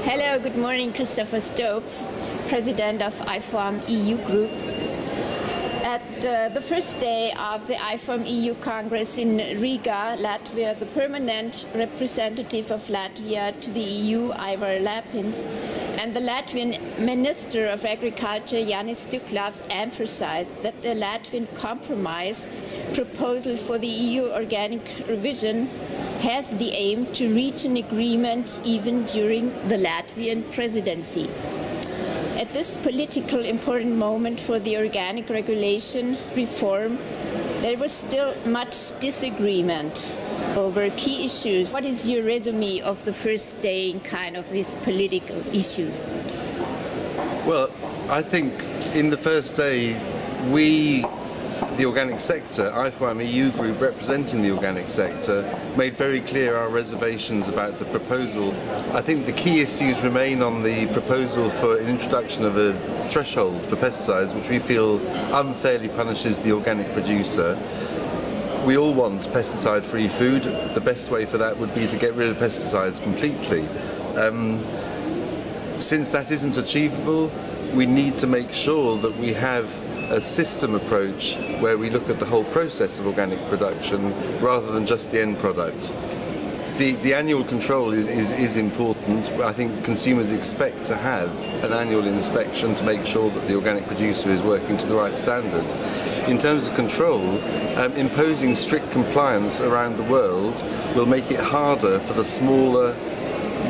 Hello, good morning. Christopher Stopes, President of IFOAM EU Group. At the first day of the IFOAM EU Congress in Riga, Latvia, the permanent representative of Latvia to the EU, Ivar Lapins, and the Latvian Minister of Agriculture, Jānis Stuklavs, emphasized that the Latvian compromise proposal for the EU organic revision has the aim to reach an agreement even during the Latvian presidency. At this politically important moment for the organic regulation reform, there was still much disagreement over key issues. What is your resume of the first day in kind of these political issues? Well, I think in the first day, the organic sector, IFOAM EU Group representing the organic sector, made very clear our reservations about the proposal. I think the key issues remain on the proposal for an introduction of a threshold for pesticides, which we feel unfairly punishes the organic producer. We all want pesticide-free food. The best way for that would be to get rid of pesticides completely. Since that isn't achievable, we need to make sure that we have a system approach where we look at the whole process of organic production rather than just the end product. The annual control is important. I think consumers expect to have an annual inspection to make sure that the organic producer is working to the right standard. In terms of control, imposing strict compliance around the world will make it harder for the smaller,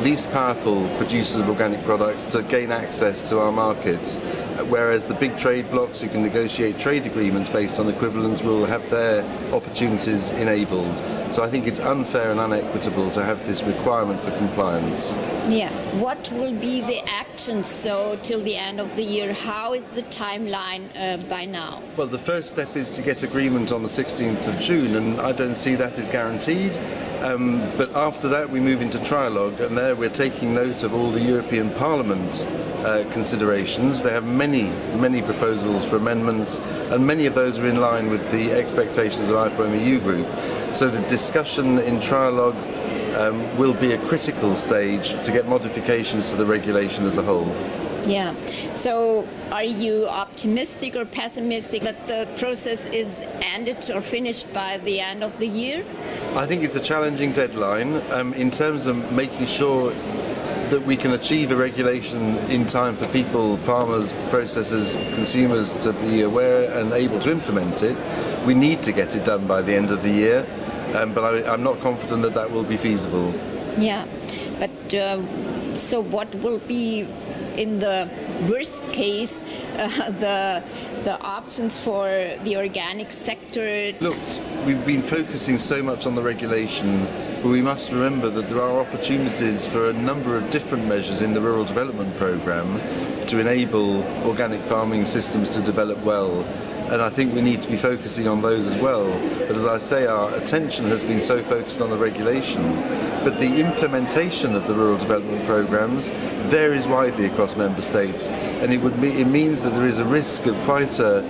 least powerful producers of organic products to gain access to our markets, whereas the big trade blocs who can negotiate trade agreements based on equivalence will have their opportunities enabled. So I think it's unfair and unequitable to have this requirement for compliance. Yeah. What will be the actions till the end of the year? How is the timeline by now? Well, the first step is to get agreement on the 16th of June, and I don't see that as guaranteed. But after that we move into trilogue, and there we're taking note of all the European Parliament considerations. They have many proposals for amendments, and many of those are in line with the expectations of IFOAM EU Group. So the discussion in trilogue will be a critical stage to get modifications to the regulation as a whole. Yeah. So are you optimistic or pessimistic that the process is ended or finished by the end of the year? I think it's a challenging deadline in terms of making sure that we can achieve a regulation in time for people, farmers, processors, consumers to be aware and able to implement it. We need to get it done by the end of the year, but I'm not confident that that will be feasible. Yeah, but so what will be, in the worst case, the options for the organic sector? Look, we've been focusing so much on the regulation, but we must remember that there are opportunities for a number of different measures in the Rural Development Programme to enable organic farming systems to develop well. And I think we need to be focusing on those as well. But as I say, our attention has been so focused on the regulation. But the implementation of the rural development programmes varies widely across member states, and it means that there is a risk of quite an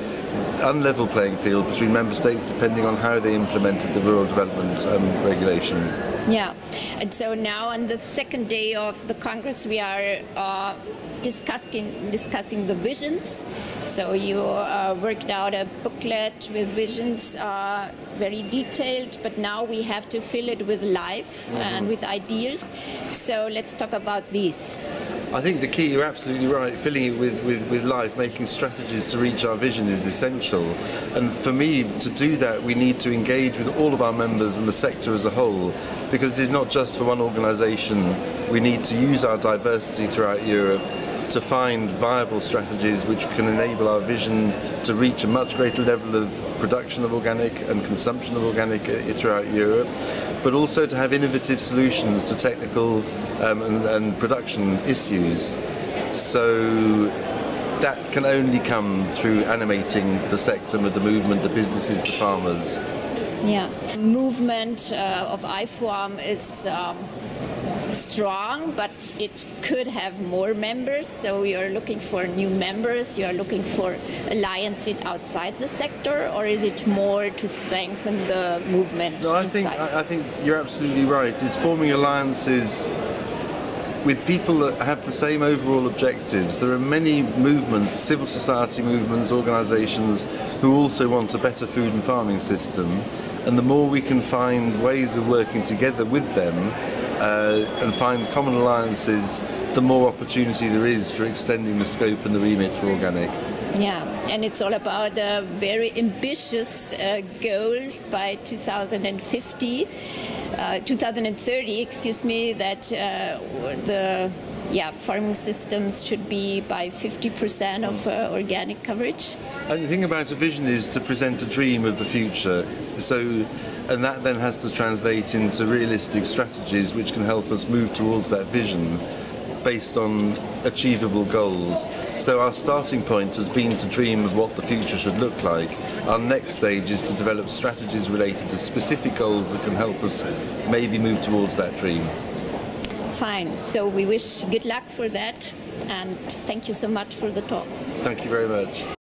unlevel playing field between member states depending on how they implemented the rural development regulation. Yeah, and so now on the second day of the Congress we are discussing the visions. So you worked out a booklet with visions, very detailed, but now we have to fill it with life and with ideas. So let's talk about these. I think the key, you're absolutely right, filling it with life, making strategies to reach our vision is essential. And for me, to do that, we need to engage with all of our members and the sector as a whole, because it is not just for one organisation. We need to use our diversity throughout Europe to find viable strategies which can enable our vision to reach a much greater level of production of organic and consumption of organic throughout Europe, but also to have innovative solutions to technical and production issues. So that can only come through animating the sector, the movement, the businesses, the farmers. Yeah, the movement of IFOAM is strong, but it could have more members. So you are looking for new members, you are looking for alliances outside the sector, or is it more to strengthen the movement? No, I think you're absolutely right. It's forming alliances with people that have the same overall objectives. There are many movements, civil society movements, organisations who also want a better food and farming system, and the more we can find ways of working together with them and find common alliances, the more opportunity there is for extending the scope and the remit for organic. Yeah, and it's all about a very ambitious goal by 2030, excuse me, that the farming systems should be by 50% of organic coverage. And the thing about a vision is to present a dream of the future. And that then has to translate into realistic strategies which can help us move towards that vision based on achievable goals. So our starting point has been to dream of what the future should look like. Our next stage is to develop strategies related to specific goals that can help us maybe move towards that dream. Fine. So we wish good luck for that, and thank you so much for the talk. Thank you very much.